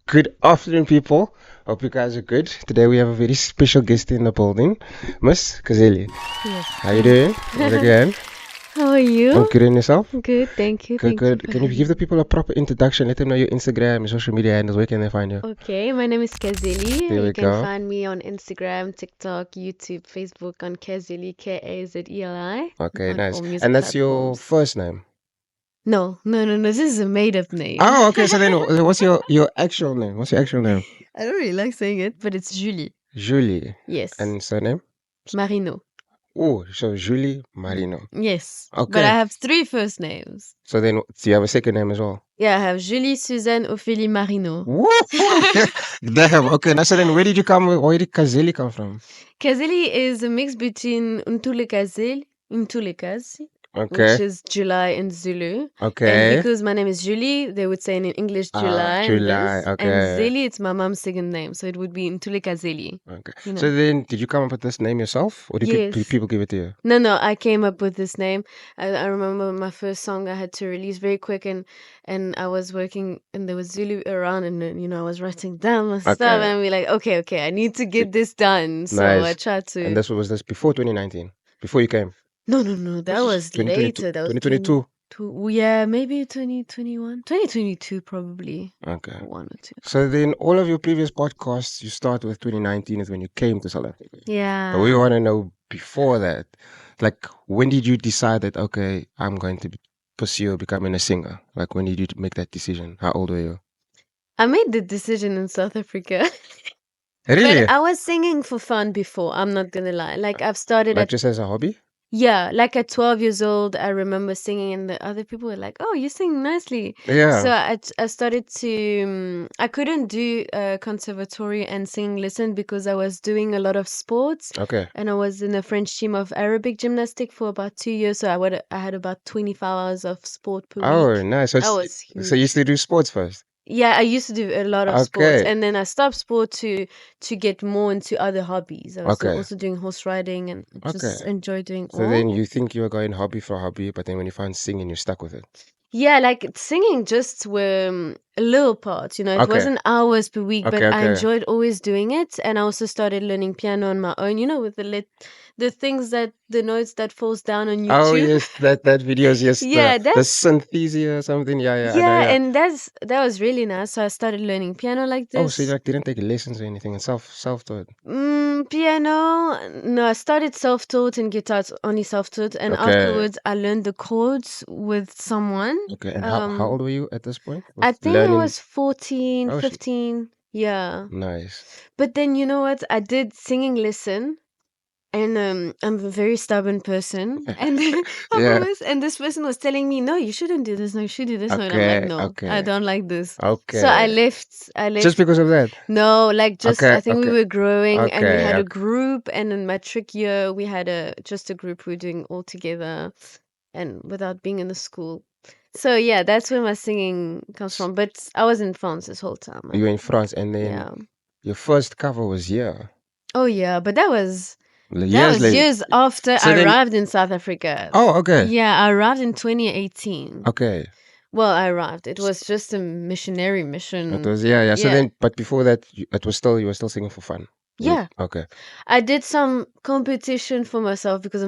Good afternoon, people. Hope you guys are good. Today we have a very special guest in the building, Miss Kazeli. Yes. How you doing? Once again, How are I'm you? good in yourself. Good, thank you. Good, Thank you good. for Can you having give the me. people a proper introduction? Let them know your Instagram, your social media handles. Where can they find you? Okay, my name is There Kazeli. You we can go. find me on Instagram, TikTok, YouTube, Facebook on Kazeli, Kazeli, Okay, on nice. all music And that's your platforms. first name. No, no, no, no. This is a made-up name. Oh, okay. So then, what's your actual name? What's your actual name? I don't really like saying it, but it's Julie. Julie. Yes, And surname? Marino. Oh, so Julie Marino. Yes, but I Okay. have three first names. So then, do you have a second name as well? Yeah, I have Julie, Suzanne, Ophélie, Marino. What? Damn. Okay. Now, so then, where did you come? Where did Kazeli come from? Kazeli is a mix between Untule Kazel, Untule Kazi, which Okay. is July in Zulu. And Okay. because my name is Julie, they would say in English July and July. this. And Okay. Zeli, it's my mom's second name. So it would be Ntule Kazeli, Okay. you know. So then, did you come up with this name yourself, or did Yes. people give it to you? No, no, I came up with this name. I remember my first song I had to release very quick and I was working and there was Zulu around and then, I was writing down my stuff Okay. and I'm like, okay, I need to get this done. So I Nice. tried And to. this was this before 2019, before you came. No, no, no. That was 2022. later. That was 2022. 22. Yeah, maybe 2021. 2022 probably. Okay. Or one or two. So then, all of your previous podcasts, you start with 2019 is when you came to South Africa. But we Yeah. want to know before that, like, when did you decide that, okay, I'm going to pursue becoming a singer? Like, when did you make that decision? How old were you? I made the decision in South Africa. But Really? I was singing for fun before, I'm not gonna lie. Like I've started Like, at just as a hobby? yeah, like at 12 years old, I remember singing and the other people were like, "Oh, you sing nicely." So Yeah. I started to I couldn't do a conservatory and singing lesson because I was doing a lot of sports Okay. and I was in a French team of aerobic gymnastic for about 2 years. So I had about 25 hours of sport per Oh, week. nice. That was So you used huge. to do sports first? Yeah, I used to do a lot of sports Okay. and then I stopped sport to get more into other hobbies. I was Okay. also doing horse riding and Okay. just enjoy doing So all. then you think you were going hobby for hobby, but then when you found singing, you're stuck with it. Yeah, like singing just were a little part, it Okay. wasn't hours per week, but Okay. I Okay. enjoyed always doing it. And I also started learning piano on my own, with the things the notes that falls down on Oh YouTube. yes, that video is just Yeah, the that's synthesia or something. Yeah, yeah, I know. yeah, Yeah. and that was really nice. So I started learning piano like Oh, so you this. like didn't take lessons or anything and self taught. Piano, no, I started self-taught and guitar only self-taught, and Okay. afterwards I learned the chords with someone. Okay. And how Um, old were you at this point I with think I learning? was 14, Oh, 15. Yeah. nice. But then you know what? I did singing lesson and I'm a very stubborn person and I Yeah. promise and this person was telling me, "No, you shouldn't do this. No, you should do this." No, and I'm like, Okay. "No, I Okay. don't like this." So I Okay. left. I Just left. because of that. No, like just Okay. I think we Okay. were growing and we Okay. had a Okay. group and in matric year we had just a group we were doing all together and without being in the school. So yeah, that's where my singing comes from. But I was in France this whole time. You were in France, and then Yeah. your first cover was here. Oh yeah, but that Years was later. years after So I then, arrived in South Africa. oh, okay, Yeah, I arrived in 2018. okay. Well, I arrived. It was just a missionary It mission. was yeah, yeah. So Yeah. then, but before that, it was still you were still singing for fun. Yeah. Okay, I did some competition for myself because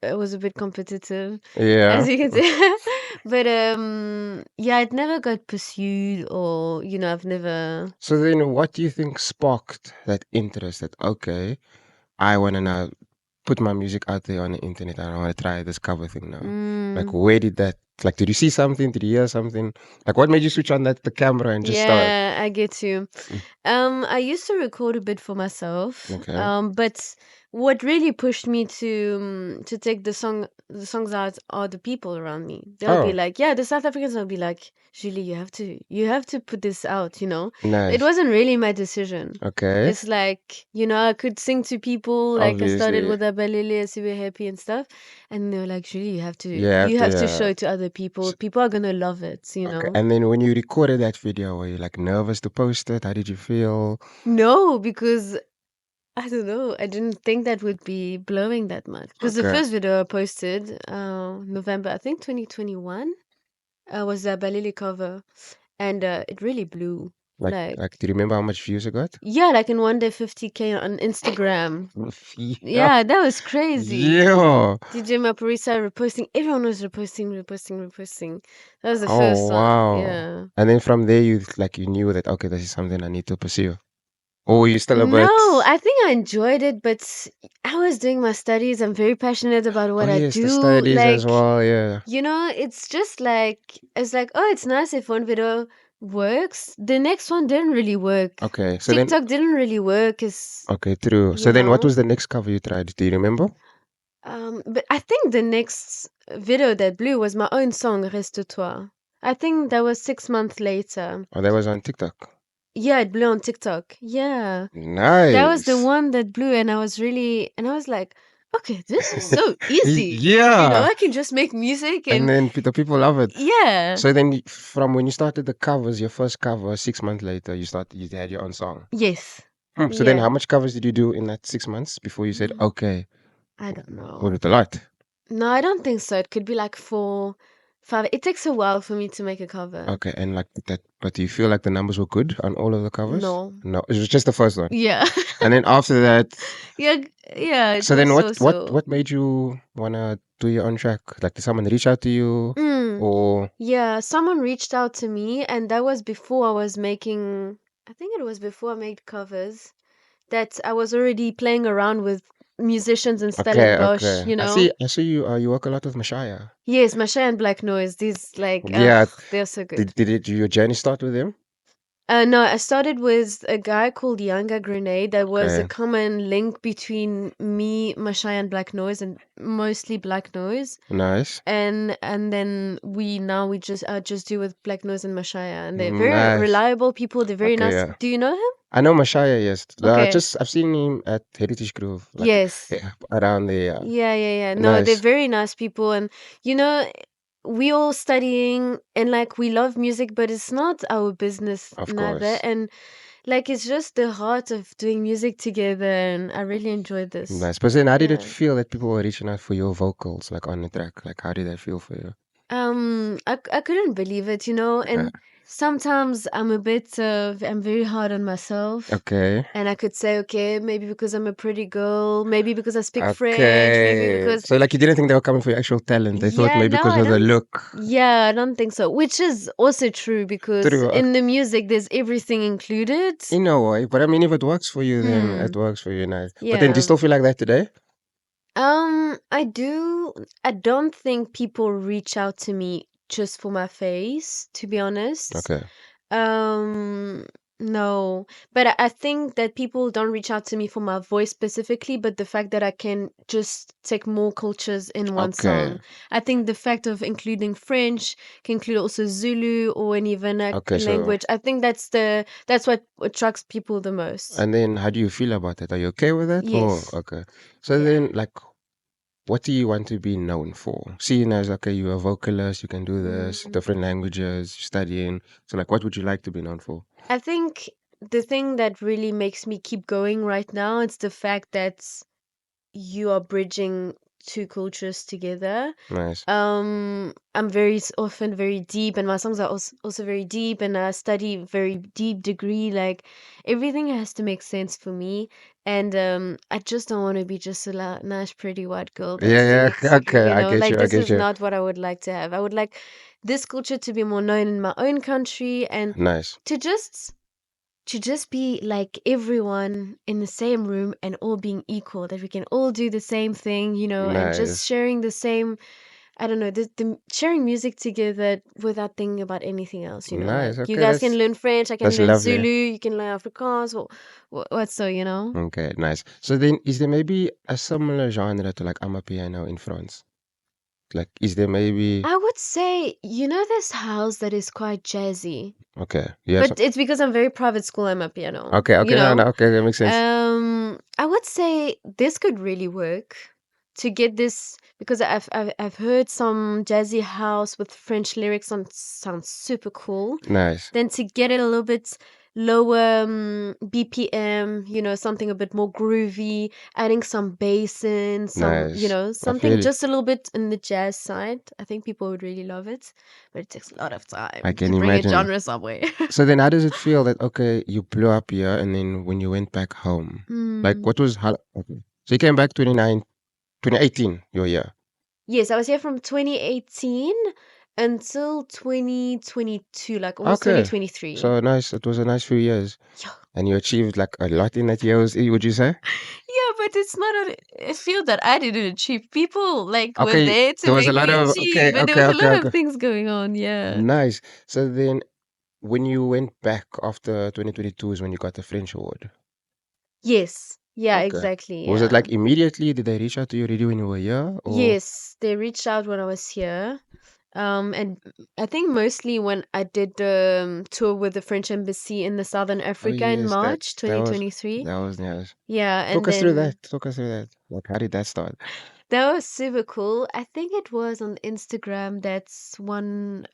I was a bit competitive, yeah. as you can see. But yeah, it never got pursued, or I've never. So then, what do you think sparked that interest? That okay, I want to now put my music out there on the internet. I want to try this cover thing now. Like, Mm, where did that? Like, did you see something? Did you hear something? Like, what made you switch on the camera and just start? yeah, I get you. Mm, I used to record a bit for myself. okay. But what really pushed me to take the songs out are the people around me. They'll be Oh, like, yeah, the South Africans will be like, Julie, you have to put this out. It nice. wasn't really my decision. Okay. It's like, I could sing to people, like I started Obviously. with Abalele, Super Happy and stuff. And they were like, Julie, you have to Yeah, you after have to yeah. show it to other people. People are gonna love it. Okay. And then when you recorded that video, were you like nervous to post it? How did you feel? No, because I don't know. I didn't think that would be blowing that much. Because the Okay. first video I posted, November, I think 2021, was a Balili cover. and it really blew. Like, do you remember how much views it got? Yeah, like in one day, 50K on Instagram. Yeah, Yeah, that was crazy. yeah. DJ Maporisa reposting. Everyone was reposting. That was the first Oh one. wow. Yeah. And then from there, you knew that okay, this is something I need to pursue. Or you still a bit. No, I think I enjoyed it, but I was doing my studies. I'm very passionate about Oh what I yes, the do. studies as well. Yeah. It's just like, oh, it's nice if one video works. The next one didn't really work. Okay. So then, TikTok didn't really work, okay, true. you So then, what know. was the next cover you tried? Do you remember? But I think the next video that blew was my own song, Reste Toi. I think that was 6 months later. Oh, that was on TikTok. Yeah, it blew on TikTok. Yeah. That was the Nice. one that blew, and I was like, okay, this is so easy. Yeah. I can just make music And and then the people love it. yeah. So then, from when you started the covers, your first cover, 6 months later, you had your own song. Yes. So then, Yeah. how much covers did you do in that 6 months before you said, Mm, okay, I don't what know. it a lot? No, I don't think so. It could be like 4, 5. It takes a while for me to make a cover. Okay, and like that, but do you feel like the numbers were good on all of the covers? No. No, it was just the first one. Yeah. And then after that, Yeah, yeah, it so was then what what so. what made you wanna do your own track? Like, did someone reach out to you, Mm, or yeah, someone reached out to me, and that was before I was making, I think it was before I made covers, that I was already playing around with musicians in okay, Stellenbosch, okay. I see you work a lot with Mashaya. Yes, Masha and Black Noise, these like, ugh, Yeah, they're so good. did your journey start with him? No, I started with a guy called Younger Grenade. That was a Okay, common link between me, Mashai, and Black Noise, and mostly Black Noise. nice, And then we just do with Black Noise and Mashaya, and they're very nice. reliable people. They're very Okay, nice. yeah. Do you know him? I know Mashaya, yes. Okay. I've seen him at Heritage Grove, like, Yes. yeah, around there. Yeah. Yeah, yeah, yeah. No, they're Nice, very nice people, and you know, we all studying and like we love music, but it's not our business of neither. course. And like it's just the heart of doing music together, and I really enjoyed this. Nice. But then how did it Yeah. feel that people were reaching out for your vocals, like on the track? Like, how did that feel for you? I couldn't believe it, Okay. and sometimes I'm very hard on myself. Okay. And I could say, okay, maybe because I'm a pretty girl, maybe because I speak French, maybe Okay. because So like you didn't think they were coming for your actual talent. They thought yeah, maybe no, because I of the don't. look. Yeah, I don't think so. Which is also true because True. in the music, there's everything included. In a way. But I mean, if it works for you, then it Mm, works for you. Nice. But then do you yeah. still feel like that today? I do. I don't think people reach out to me just for my face, to be honest. Okay. Um, no, but I think that people don't reach out to me for my voice specifically, but the fact that I can just take more cultures in one Okay. song. I think the fact of including French, can include also Zulu or any Venak Okay. So, language. I think that's what attracts people the most. and then how do you feel about it? Are you okay with it? Or, Yes. okay. So Yeah. then, like, what do you want to be known for? Seeing as, okay, you're a vocalist, you can do this, Mm. different languages, studying. So, like, what would you like to be known for? I think the thing that really makes me keep going right now is the fact that you are bridging two cultures together. Nice. I'm often very deep, and my songs are also very deep, and I study very deep degree. Like everything has to make sense for me, and I just don't want to be just a nice, pretty white girl that Yeah, sings. yeah. Okay, I get Like you. I this get is you. not what I would like to have. I would like this culture to be more known in my own country, and Nice. to just to just be like everyone in the same room and all being equal, that we can all do the same thing, and just Nice. sharing the same, I don't know, the sharing music together without thinking about anything else, Nice. like you Okay, guys can learn French, I can that's learn lovely. Zulu, you can learn Afrikaans, or what, so. Okay, nice. So then, is there maybe a similar genre to like Amapiano in France? Like, is there maybe I would say, this house that is quite jazzy, okay? Yes. but it's because I'm very private school, I'm a piano, Okay. Okay. No. No. Okay. That makes sense. I would say this could really work to get this because I've heard some jazzy house with French lyrics on sounds super cool. Nice. Then to get it a little bit lower BPM, something a bit more groovy, adding some bass in, Nice. I something feel just a little bit in the jazz side. I think people would really love it, but it takes a lot of I time can to bring a imagine. genre somewhere. So then how does it feel that okay, you blew up here and then when you went back home? Like Hmm. what was how okay. So you came back 2018, you were here. Yes, I was here from 2018 until 2022, like almost Okay. 2023. So nice. It was a nice few years. Yeah. And you achieved like a lot in that year, would you say? Yeah, but it's not a field that I didn't achieve. People like were Okay, there to there was a make lot me of achieve, and there was a lot of okay. things going on. Yeah. Nice. So then when you went back after 2022 is when you got the French award. Yes. Yeah, Okay. exactly. Was it Yeah. like immediately? Did they reach out to you already when you were here? Or Yes, they reached out when I was here. And I think mostly when I did the tour with the French embassy in the Southern oh Africa in yes, March that 2023. was nice. Yeah, Talk and us through that. then Talk us through that. Like how did that start? that was super cool. I think it was on Instagram that's one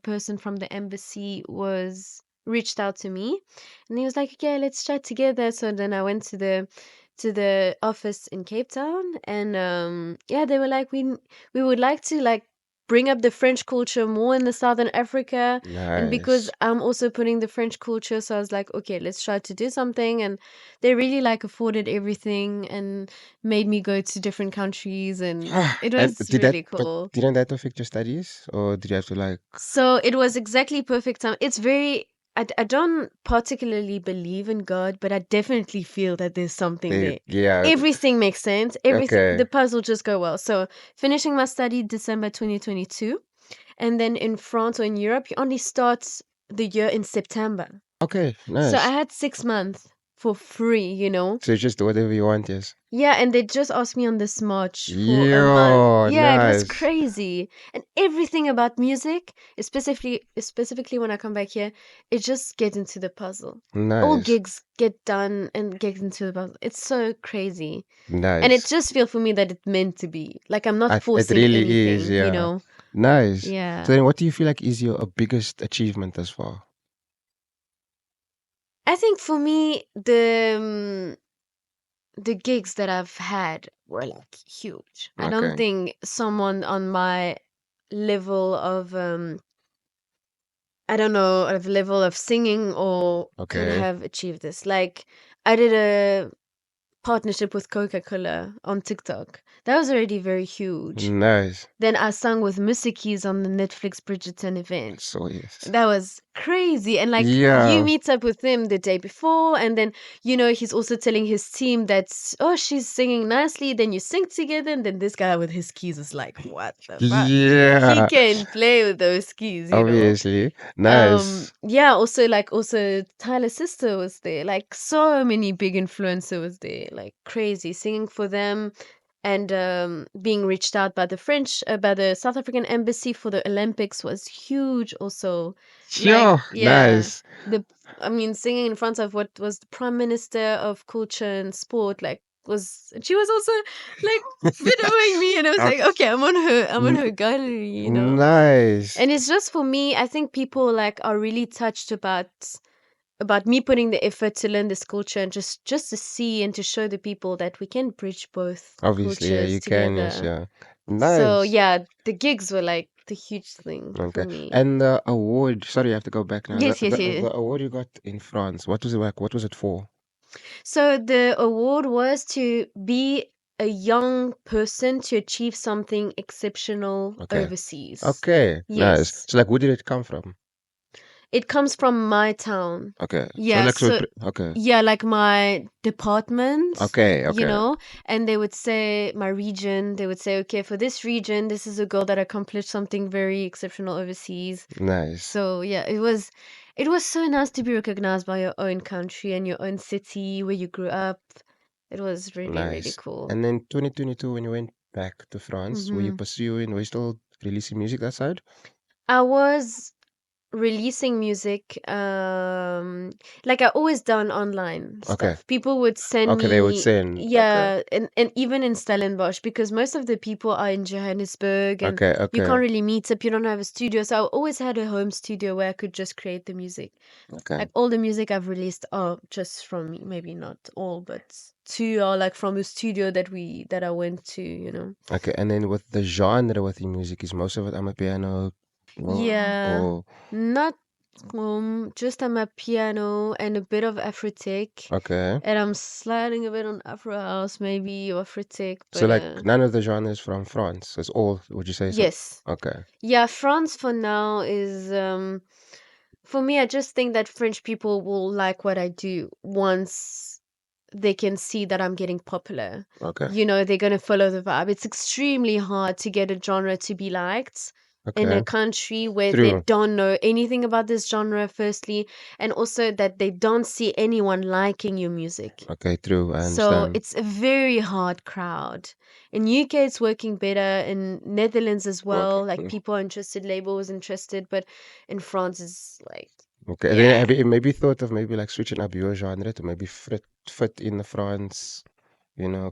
person from the embassy was reached out to me, and he was like, "Okay, let's chat together." So then I went to the office in Cape Town, and yeah, they were like, "We would like to like bring up the French culture more in the Southern Africa." And because Nice. I'm also putting the French culture, so I was like, "Okay, let's try to do something." And they really like afforded everything and made me go to different countries, and it And was really cool. didn't that affect your studies? Or did you have to like So it was exactly perfect time. It's very I don't particularly believe in God, but I definitely feel that there's something there. yeah, Everything makes sense. Everything the okay. puzzle just go well. So finishing my study December 2022, and then in France or in Europe, you only start the year in September. Okay, So I nice. had 6 months for free. So you just do whatever you want, yes. Yeah, and they just asked me on this march for a month. Yo, Yeah, it was nice. crazy. And everything about music, specifically when I come back here, it just gets into the puzzle. All Nice. gigs get done and get into the puzzle. It's so crazy. And it Nice. just feels for me that it's meant to be. Like I'm not It forcing really is, anything, you yeah. know? Nice. So Yeah. then what do you feel like is your biggest achievement thus far? I think for me, the gigs that I've had were like huge. I don't Okay. think someone on my level of I don't know, of level of singing or could Okay. have achieved this. Like I did a partnership with Coca-Cola on TikTok. That was already very huge. Nice. Then I sang with Musickies on the Netflix Bridgerton event. So yes. That was crazy. And like you Yeah. meet up with him the day before, and then he's also telling his team that, oh, she's singing nicely. Then you sing together, and then this guy with his keys is like, what the fuck? He Yeah. can play with those keys. Obviously. Nice. Yeah, also Tyler's sister was there. Like so many big influencer was there. Like crazy singing for them, and being reached out by by the South African embassy for the Olympics was huge also. Like, Sure. yeah, Nice. the I mean, singing in front of what was the Prime Minister of Culture and Sport, like, was she was also like videoing me, and I was Uh, like, okay, I'm on n- her gallery. nice. And it's just for me, I think people like are really touched about me putting the effort to learn this culture, and just to see and to show the people that we can bridge both Obviously, yeah, cultures you can, yes, together. yeah. So Nice. yeah, the gigs were like the huge thing for Okay. me. And the award, sorry, I have to go back now. Yes, yes, yes. The award you got in France, what was it like? What was it for? So the award was to be a young person to achieve something exceptional Okay. overseas. Okay, nice. Yes. So like, where did it come from? It comes from my town. Okay. So Yeah, like, so okay. yeah, like my department, Okay, you okay. know, and they would say my region, they would say, okay, for this region, this is a girl that accomplished something very exceptional overseas. Nice, So yeah, it was so nice to be recognized by your own country and your own city where you grew up. It was really, really nice. cool. And then 2022, when you went back to France, were you Hmm. pursuing, were you still releasing music that side? I was releasing music, like I always done online Okay. stuff. People would send Okay, they would me, send. Okay. yeah, and even in Stellenbosch, because most of the people are in Johannesburg and Okay, you okay, can't really meet up, you don't have a studio. So I always had a home studio where I could just create the music. okay, Like all the music I've released are just from me. Maybe not all, but two are like from a studio that I went to, you know. okay. And then with the genre with the music, is most of it amapiano Yeah, or not just on my piano and a bit of Afrotech, okay. and I'm sliding a bit on Afro house, maybe or Afrotech, So but like none of the genres from France. It's all, would you say so? yes, Okay, yeah, France for now is for me. I just think that French people will like what I do once they can see that I'm getting popular. okay, You know, they're going to follow the vibe. It's extremely hard to get a genre to be liked in a okay. country where they True. don't know anything about this genre, firstly, and also that they don't see anyone liking your music. Okay, true. I So understand. it's a very hard crowd. In UK, it's working better. In Netherlands as Okay. well, like people are interested, label is interested, but in France, it's like, Okay. Then yeah. have you maybe thought of maybe like switching up your genre to maybe fit in the France,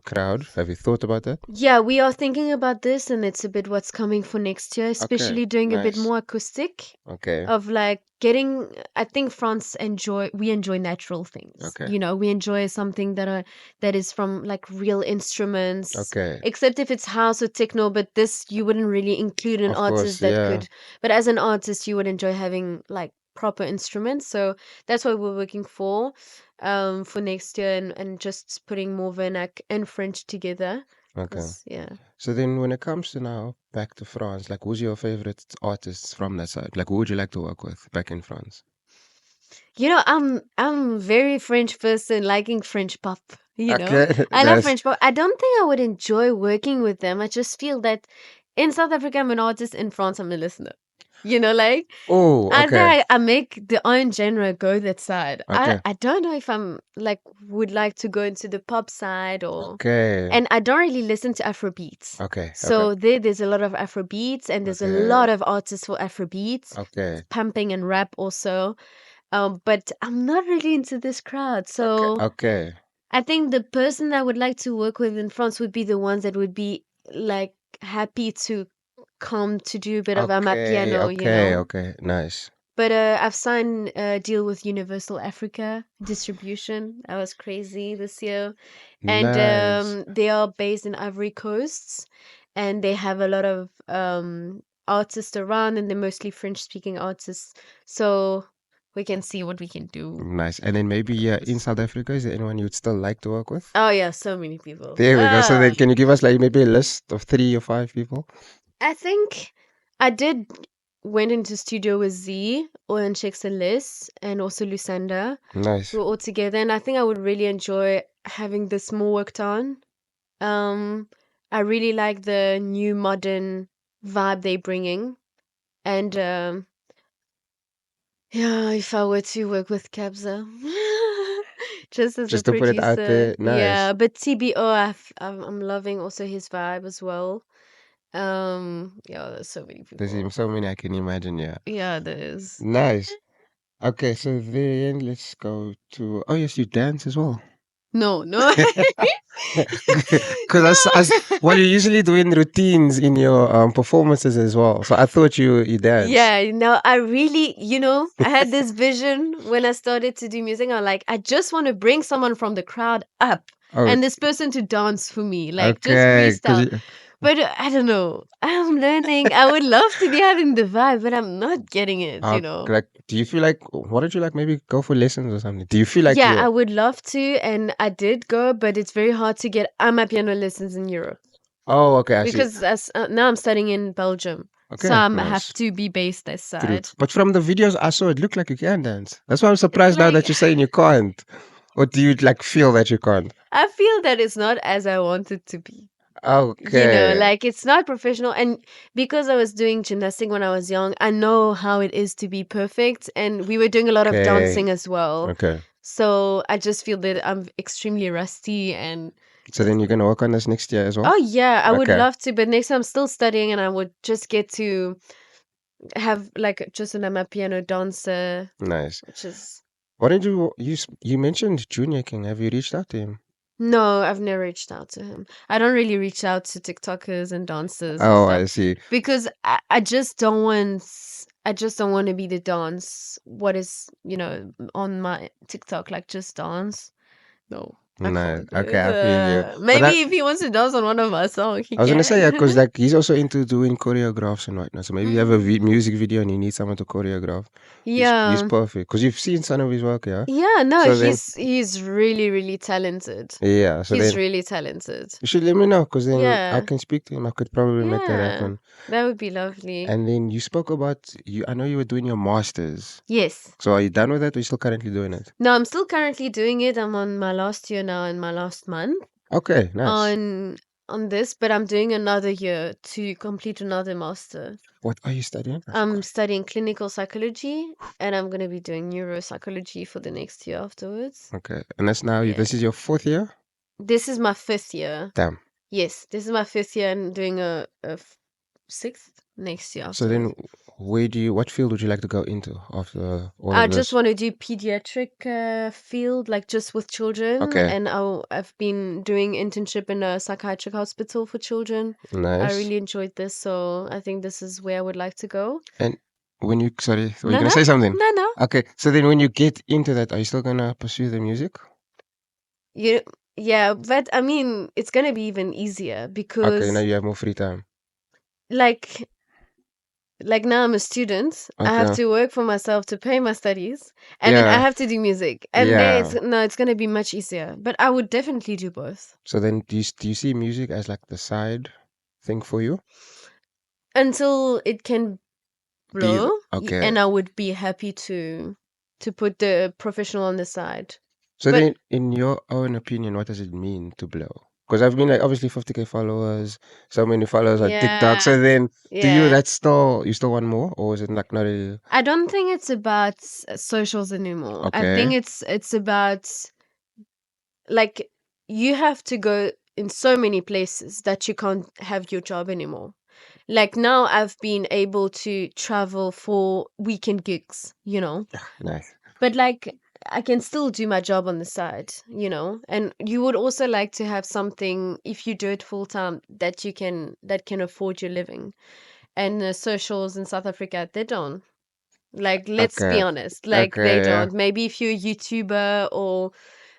crowd? Have you thought about that? Yeah, we are thinking about this, and it's a bit what's coming for next year, Okay, especially doing a bit nice. more acoustic Okay, of like getting. I think we enjoy natural things. okay, You know, we enjoy something that is from like real instruments, okay. except if it's house or techno, but this you wouldn't really include an Of course, artist that yeah. could, but as an artist, you would enjoy having like proper instruments. So that's what we're working for next year, and just putting more vernac and French together. Okay. 'Cause yeah. So then when it comes to now back to France, like who's your favorite artists from that side? Like who would you like to work with back in France? You know, I'm very French person liking French pop, you know. Okay, I love nice. French pop. I don't think I would enjoy working with them. I just feel that in South Africa I'm an artist, in France I'm a listener. You know, like Oh, I think okay. I make the own genre go that side. Okay. I don't know if I'm like would like to go into the pop side or, Okay. and I don't really listen to Afrobeats. Okay. Okay. So there's a lot of Afrobeats and there's a Okay. lot of artists for Afrobeats, Okay. pumping and rap also. But I'm not really into this crowd. Okay. So Okay. I think the person I would like to work with in France would be the ones that would be like happy to come to do a bit of Okay. piano, you Okay. know. Okay. Nice. But I've signed a deal with Universal Africa Distribution. I was crazy this year, and Nice. they are based in Ivory Coasts, and they have a lot of artists around, and they're mostly French-speaking artists. So we can see what we can do. Nice. And then maybe in South Africa, is there anyone you'd still like to work with? Oh yeah, so many people. There we go. So then can you give us like maybe a list of 3 or 5 people? I think I did went into studio with Z, Owen Shakes and Liz, and also Lusanda. Nice. We're all together, and I think I would really enjoy having this more worked on. Um, I really like the new modern vibe they're bringing, and yeah, if I were to work with Kabza, just as a Just to put it out producer, there. yeah. Nice. But TBO, I'm loving also his vibe as well. Yeah, there's so many There's even people. so many I can imagine. Yeah. Yeah, there is. Nice. Okay, so then let's go to. Oh, yes, you dance as well. No, no, Because no. well, you're usually doing routines in your performances as well. So I thought you dance. Yeah, no, I really, I had this vision when I started to do music. I'm like, I just want to bring someone from the crowd up Oh, and this person to dance for me, like just okay. Because freestyle. But I don't know. I'm learning. I would love to be having the vibe, but I'm not getting it. like, do you feel like, why don't you like maybe go for lessons or something? Do you feel like Yeah, you're, I would love to, and I did go, but it's very hard to get piano lessons in Europe oh, okay, I see. because now I'm studying in Belgium, so Okay, I have nice. to be based that True. side. But from the videos I saw, it looked like you can dance. That's why I'm It's surprised now like that you're saying you can't. Or do you like feel that you can't? I feel that it's not as I want it to be. Okay. Like it's not professional. And because I was doing gymnastic when I was young, I know how it is to be perfect. And we were doing a lot of Okay. dancing as well. Okay. So I just feel that I'm extremely rusty and So then you're gonna work on this next year as well? oh yeah, I would Okay. love to, but next time I'm still studying and I would just get to have like just I'm a piano dancer, Nice. which is Why did you mentioned Junior King? Have you reached out to him? no, I've never reached out to him. I don't really reach out to TikTokers and dancers and Oh, stuff I see. because I just don't want I just don't want to be the dance what is, on my TikTok like just dance. No, I Nice. can't. Okay, I feel you. But Maybe if he wants to dance on one of my songs, he I was gonna say, yeah, because can. like he's also into doing choreographs and whatnot. So maybe you have a music video and you need someone to choreograph. He's Yeah. perfect because you've seen some of his work, yeah. Yeah, no, So then, he's really, really talented. yeah. So He's then really talented. you should let me know because then I Yeah. can speak to him. I could probably make that Yeah. happen. That would be lovely. And then you spoke about you. I know you were doing your masters. Yes. So are you done with that? Or are you still currently doing it? No, I'm still currently doing it. I'm on my last year now in my last month Okay, nice. on on this, but I'm doing another year to complete another master. What are you studying? I I'm forgot. studying clinical psychology and I'm going to be doing neuropsychology for the next year afterwards. Okay, and that's now. Yeah. This is your fourth year. This is my fifth year. Damn. Yes, this is my fifth year and doing sixth next year So then, afterwards. what field would you like to go into after all I of just this? want to do pediatric field, like just with children, Okay, and I've been doing internship in a psychiatric hospital for children. I nice. really enjoyed this, so I think this is where I would like to go. And sorry, were you No, gonna no, say something? no, no. Okay, so then when you get into that, are you still gonna pursue the music? You, yeah, but I mean, it's gonna be even easier Okay, now because, you have more free time. like, now I'm a student. I have Okay, to work for myself to pay my studies, and then I yeah, have to do music. And there, yeah. it's gonna be much easier. But I would definitely do both So then, do you see music as like the side thing for you? until it can blow, Okay. and I would be happy to put the professional on the side. So But then, in your own opinion, what does it mean to blow? Because I've been like obviously 50K followers, so many followers on TikTok. So yeah, then, to you, yeah. that's still you still want more, or is it like not really I don't think it's about socials anymore. I think okay? it's about like you have to go in so many places that you can't have your job anymore. Like now I've been able to travel for weekend gigs. Nice. But like I can still do my job on the side. And you would also like to have something if you do it full time that can afford your living. And the socials in South Africa, they don't. Like, let's be Okay. honest, like they Okay. Yeah. don't. Maybe if you're a YouTuber or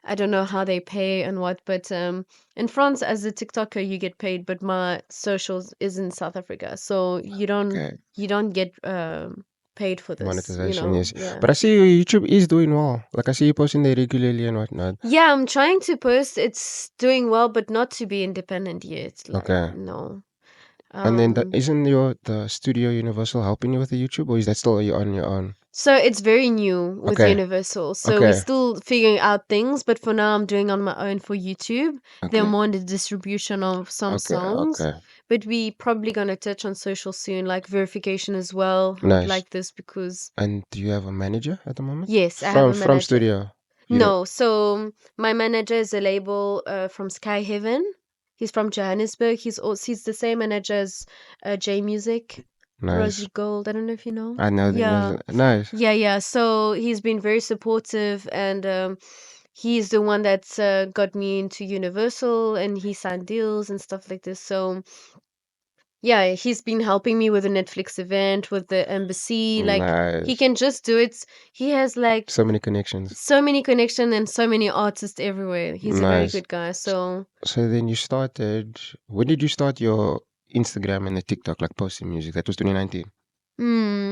I don't know how they pay and what, but in France as a TikToker you get paid, but my socials is in South Africa. So Okay. you don't get paid for this. Monetization, yes. Yeah. But I see your YouTube is doing well. Like I see you posting there regularly and whatnot. Yeah, I'm trying to post. It's doing well, but not to be independent yet. Like, Okay. no. And then Um, isn't the Studio Universal helping you with the YouTube, or is that still you on your own? so it's very new with Okay. Universal. So we're Okay. still figuring out things, but for now I'm doing on my own for YouTube. They're Okay. more in the distribution of some Okay. songs, Okay. but we probably gonna touch on social soon, like verification as well. I would Nice. like this because And do you have a manager at the moment? yes, I have From a manager. Studio. You don't. No, so my manager is a label from Sky Heaven. He's from Johannesburg. He's the same manager as J Music, Nice. Rosie Gold. I don't know if you know. I know Yeah, them. Nice. yeah, yeah. So he's been very supportive, and he's the one that's got me into Universal, and he signed deals and stuff like this. So yeah, he's been helping me with the Netflix event, with the embassy. Like he Nice. can just do it. He has like So many connections. so many connections and so many artists everywhere. He's a very Nice. good guy. So, So then you started. When did you start your Instagram and the TikTok, like posting music? That was 2019.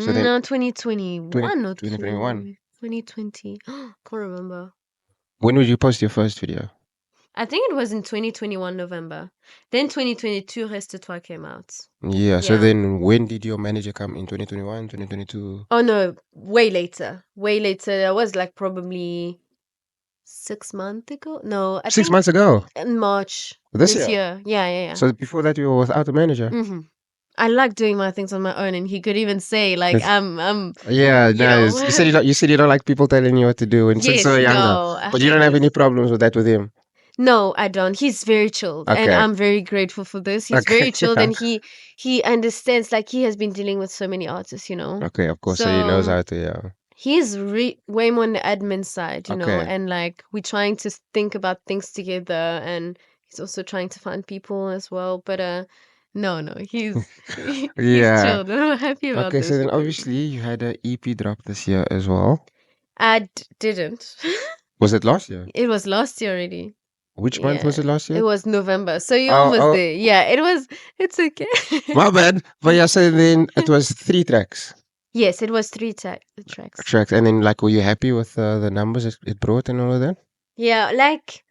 So then no, 20 2021 or 2021. 2020. Can't remember. When would you post your first video? I think it was in 2021 November. Then 2022 Reste Toi came out. Yeah. So Yeah. then when did your manager come in 2021, 2022? Oh no, way later. Way later. That was like probably 6 months ago. No, I Six think months ago. in March This this year. year. Yeah, yeah, yeah. So before that you were without a manager. hmm I like doing my things on my own, and he could even say like Yes. I'm Yeah, you know nice. You said you don't like people telling you what to do and since yes, so younger. no, I But you hate don't have it. any problems with that with him. No, I don't. He's very chilled, and Okay. I'm very grateful for this. He's Okay. very chilled, and he understands. Like he has been dealing with so many artists, you know. Okay, of course. So he knows So how to, yeah. he's way more on the admin side, you know, Okay. and like we're trying to think about things together, and he's also trying to find people as well. But no, no, he's Yeah. chilled. I'm happy about Okay, so this then because obviously you had a EP drop this year as well. didn't. Was it last year? It was last year already. Which month Yeah, was it last it year? was November. So you're Oh, almost oh, there. Yeah, it was. It's okay. my bad. But yeah, so then it was three tracks. Yes, it was three tracks. Tracks. And then, like, were you happy with the numbers it brought and all of that? Yeah, like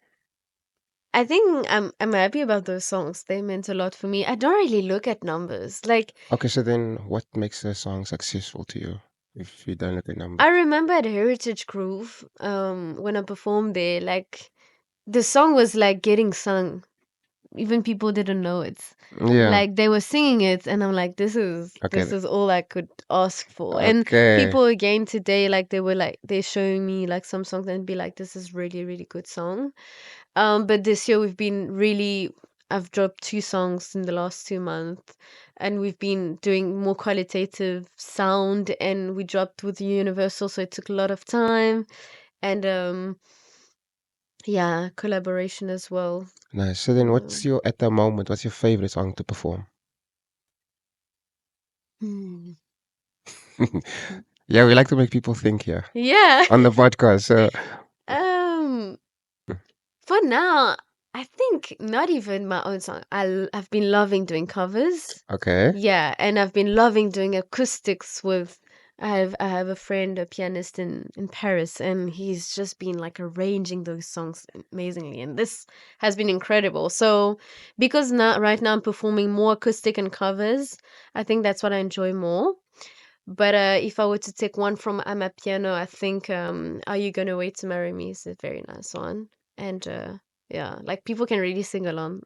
I think I'm happy about those songs. They meant a lot for me. I don't really look at numbers. Like Okay, so then what makes a song successful to you if you don't look at I numbers? remember at Heritage Groove, when I performed there, like the song was like getting sung. Even people didn't know it. Yeah. Like they were singing it, and I'm like, Okay. this is all I could ask for. And Okay. people again today, like they were like they're showing me like some songs and be like, this is really really good song. But this year we've been really. I've dropped two songs in the last 2 months, and we've been doing more qualitative sound. And we dropped with Universal, so it took a lot of time. And yeah, collaboration as well. Nice. So then Yeah. what's your, at the moment, what's your favorite song to perform? Hmm. Yeah, we like to make people think here Yeah. on the podcast. So, Um, for now, I think not even my own song. I've been loving doing covers. okay. Yeah, and I've been loving doing acoustics with. I have a friend, a pianist in Paris, and he's just been like arranging those songs amazingly, and this has been incredible. So, because now right now I'm performing more acoustic and covers, I think that's what I enjoy more. But if I were to take one from I'm a Piano, I think Are You Gonna Wait to Marry Me is a very nice one. And yeah, like people can really sing along,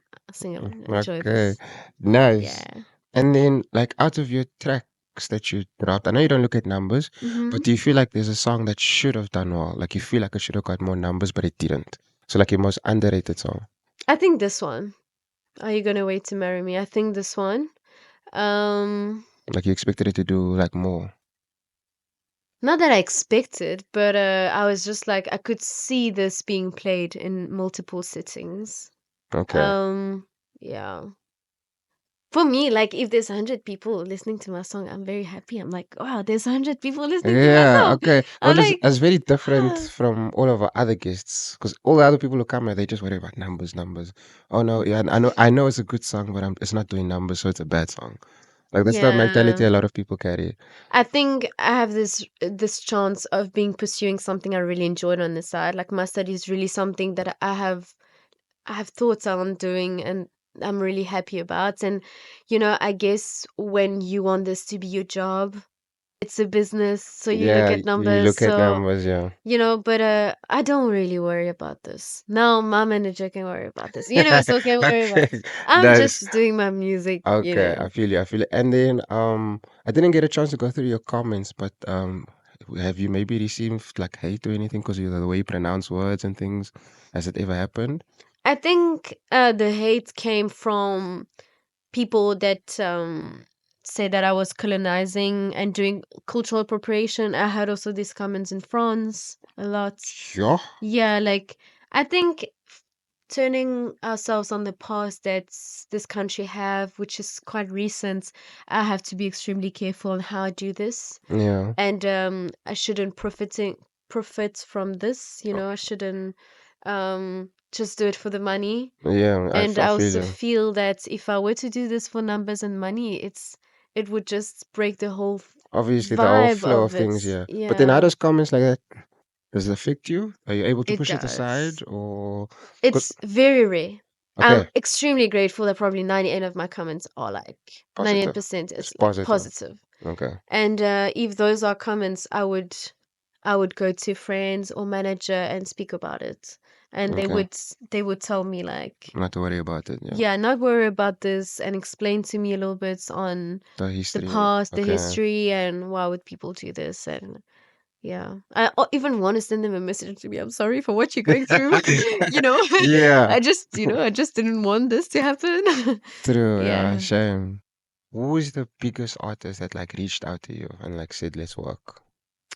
enjoy Okay. this. Nice. Yeah. And then, like, out of your tracks that you dropped, I know you don't look at numbers, but hmm do you feel like there's a song that should have done well? Like, you feel like it should have got more numbers, but it didn't. So, like, your most underrated song. I think this one. Are You Gonna Wait to Marry Me? I think this one. Um, Like, you expected it to do, like, more. Not that I expected, but I was just like I could see this being played in multiple sittings. Okay. Um, yeah. For me, like if there's 100 people listening to my song, I'm very happy. I'm like, wow, there's 100 people listening to my Yeah, song. okay. I'm Well, like, it's very different ah, from all of our other guests because all the other people who come here, they just worry about numbers, numbers. Oh no, yeah, I know it's a good song, but it's not doing numbers, so it's a bad song. Like that's the mentality yeah. a lot of people carry. I think I have this chance of being pursuing something I really enjoyed on the side. Like my study is really something that I have thoughts on doing, and I'm really happy about. And I guess when you want this to be your job, it's a business, so you look Yeah, at you numbers. look at So numbers, yeah. but I don't really worry about this. No, my manager can worry about this. So can worry about Okay, this. I'm that's just doing my music, okay. I feel you. I feel it. And then I didn't get a chance to go through your comments, but have you maybe received like hate or anything because of the way you pronounce words and things? Has it ever happened? I think the hate came from people that say that I was colonizing and doing cultural appropriation. I had also these comments in France a lot. Yeah. Yeah, like I think turning ourselves on the past that this country have, which is quite recent, I have to be extremely careful on how I do this. Yeah. And I shouldn't profit from this. I shouldn't just do it for the money. Yeah, And I I feel also you. feel that if I were to do this for numbers and money, it would just break the whole Obviously, the whole vibe flow of of it. things, yeah. But then how Yeah, does comments like that, does it affect you? Are you able to it push it aside does. or good? It's very rare. I'm Okay, extremely grateful that probably 98 of my comments are like positive. 98% It's is like positive. positive. Okay, And if those are comments, I would go to friends or manager and speak about it. And they okay. would they would tell me like, Not to worry about it, yeah. yeah, not worry about this, and explain to me a little bit on The the history, past, the okay. history, and why would people do this. And Yeah. I even want to send them a message to me. I'm sorry for what you're going through. You know, Yeah, I just didn't want this to happen. true. Yeah, Yeah. shame. Who is the biggest artist that like reached out to you and like said, "Let's work"?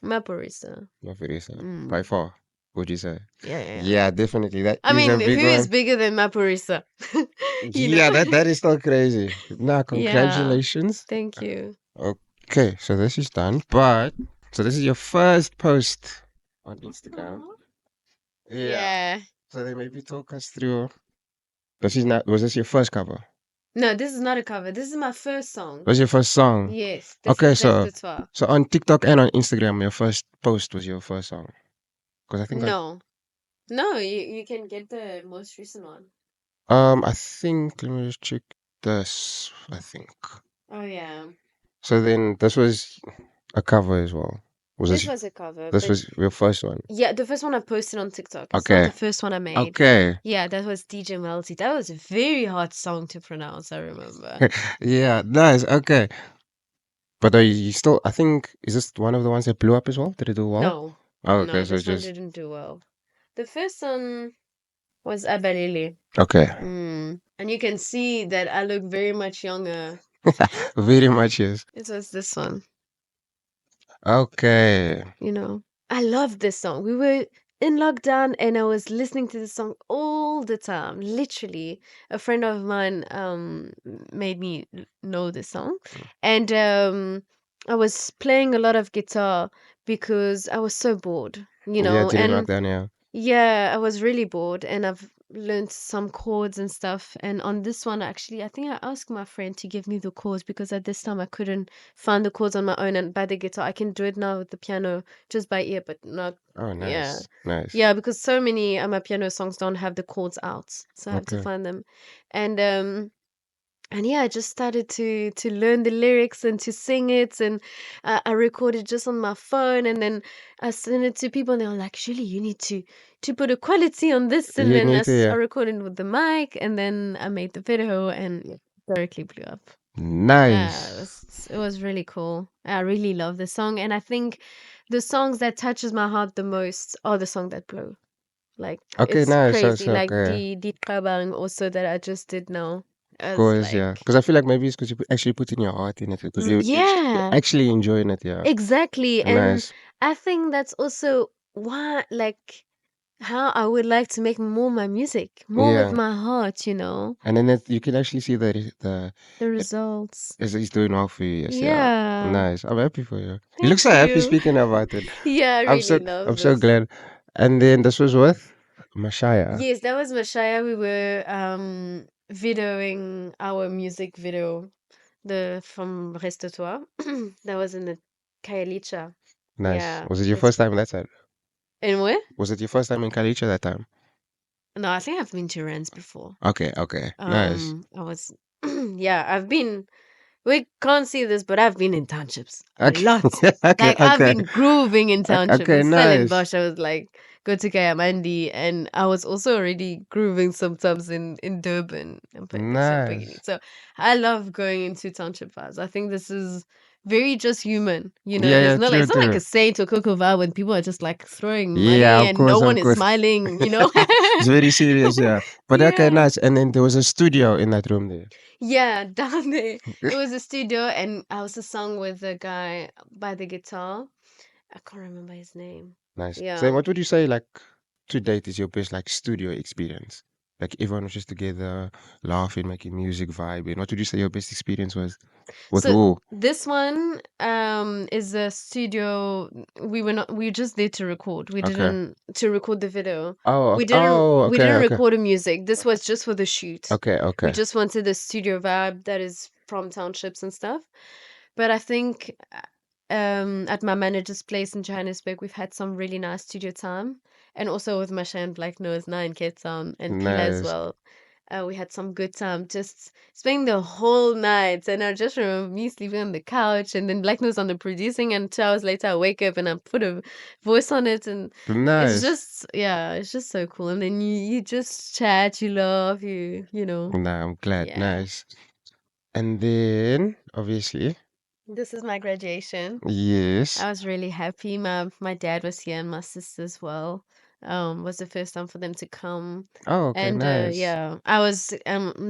Maporisa. Mafurisa, by Mm. far, would you say? Yeah, yeah, yeah. Yeah, definitely. That I is a mean, who big is one. bigger than Maporisa? You know? Yeah, that is still crazy. Nah, Yeah. congratulations. Thank you. Okay, so this is done. But so this is your first post on Instagram. Aw. Yeah. Yeah. So they maybe talk us through. This is not. Was this your first cover? No, this is not a cover. This is my first song. Was your first song? Yes, this Okay, is so Repertoire. so on TikTok and on Instagram, your first post was your first song. Because I think No. No, you can get the most recent one. I think let me just check this. I think. Oh yeah. So then this was a cover as well. Was This this was a cover, this but was your first one? yeah, the first one I posted on TikTok. It's not Okay. the first one I made. Okay. Yeah, that was DJ Melty. That was a very hard song to pronounce, I remember. Yeah, nice. Okay. But are you still I think is this one of the ones that blew up as well? Did it do well? No. Oh, okay, No, so this one just didn't do well. The first one was Abalele. okay. And you can see that I look very much younger. Very much yes. It was this one. Okay. You know, I love this song. We were in lockdown and I was listening to this song all the time. Literally, a friend of mine made me know this song, and I was playing a lot of guitar because I was so bored, Yeah, during and lockdown, yeah. yeah, I was really bored and I've learned some chords and stuff. And on this one, actually, I think I asked my friend to give me the chords because at this time I couldn't find the chords on my own. And by the guitar, I can do it now with the piano just by ear, but not, Oh, yeah. nice. Nice. Yeah, because so many of my piano songs don't have the chords out. So I have to Okay. find them. And, and yeah, I just started to learn the lyrics and to sing it, and I recorded just on my phone, and then I sent it to people, and they were like, "Surely you need to put a quality on this," and You then need to, I yeah. recorded with the mic, and then I made the video, and it directly blew up. Yeah, Nice. it was really cool. I really love the song, and I think the songs that touches my heart the most are the song that blow. Like Okay, it's nice. So, crazy. so Like okay. the Qabang also that I just did now. I was Course, yeah. like. Because I feel like maybe it's because you actually put in your heart in it. Because you're Yeah, actually enjoying it, yeah. exactly. And Nice. I think that's also why, like, how I would like to make more my music, more with Yeah. my heart, you know, And then you can actually see that the it, results. he's doing well for you. Yes, yeah. Yeah, Nice. I'm happy for you. You look thank so happy you. speaking about it. Yeah, I really I'm love so this. glad. And then this was with Mashaya. Yes, that was Mashaya. We were videoing our music video, the from Reste Toi. That was in the Kailicha. Nice. Yeah, Was it your it's first time in that side? in where? Was it your first time in Kalicha that time? No, I think I've been to Rennes before. Okay, okay. Nice. I was, yeah, I've been, we can't see this, but I've been in townships a Okay. lot. Okay, Like, I've okay. been grooving in township. Okay, In nice. Stellenbosch, I was like, go to Kayamandi. And I was also already grooving sometimes in Durban and Beginning. Nice. So I love going into township vibes. I think this is very just human. Yeah, There's yeah, no like, true, it's not like true. a Saint or Coco vibe when people are just like throwing Yeah, money of and no course, one of is course. smiling. It's very serious, yeah. But okay, Yeah. nice. And then there was a studio in that room there. Yeah, down there. It was a studio, and I also sung with the guy by the guitar. I can't remember his name. Nice. So Yeah. what would you say, like, to date is your best, like, studio experience? Like, everyone was just together, laughing, making music, vibing. What would you say your best experience was? With So who? this one is a studio. We were just there to record. We Okay. didn't to record the video. Oh, We didn't oh, we okay, didn't okay. record the music. This was just for the shoot. Okay, We okay. just wanted the studio vibe that is from townships and stuff. But I think at my manager's place in Johannesburg, we've had some really nice studio time. And also with Masha and Black Nose now in Cape Town and Pila as Nice. well. We had some good time just spending the whole night. And I just remember me sleeping on the couch and then Black Nose on the producing. And 2 hours later, I wake up and I put a voice on it. And it's Nice. just, yeah, it's just so cool. And then you just chat, you laugh, you know. Nah, I'm glad. Yeah. Nice. And then, obviously. This is my graduation. Yes. I was really happy. My dad was here and my sister as well. Was the first time for them to come. Oh, okay, And nice. yeah, I was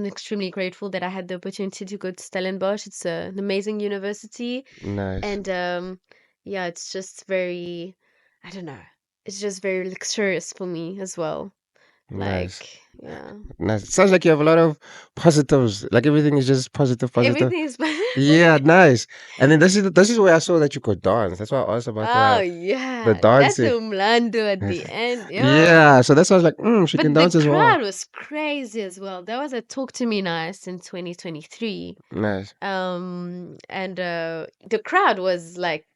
extremely grateful that I had the opportunity to go to Stellenbosch. It's an amazing university. Nice. And yeah, it's just very, I don't know. It's just very luxurious for me as well. Nice. Like, yeah. Nice. It sounds like you have a lot of positives. Like everything is just positive, positive. Everything is Yeah, nice. And then this is where I saw that you could dance. That's why I asked about Oh the yeah, that's dancing. Umlando at the end. Yeah. Yeah, so that's why I was like, she can But the dance as well. crowd was crazy as well. That was a Talk to Me Nice in 2023. Nice. And the crowd was like